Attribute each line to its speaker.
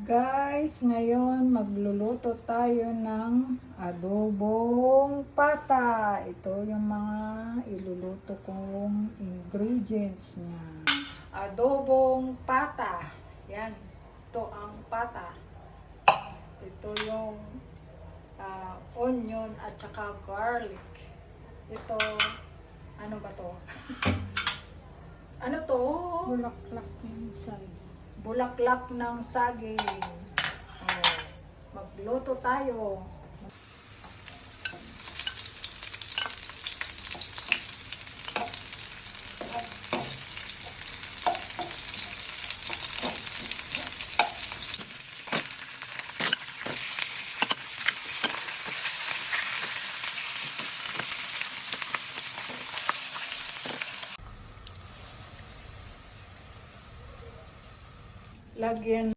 Speaker 1: Guys, ngayon magluluto tayo ng adobong pata. Ito yung mga iluluto kong ingredients niya. Adobong pata. Yan. Ito ang pata. Ito yung onion at saka garlic. Ito, ano ba to? Ano to?
Speaker 2: Bulaklak ng saging.
Speaker 1: Bulaklak ng saging. Oh, magluto tayo. Lagyan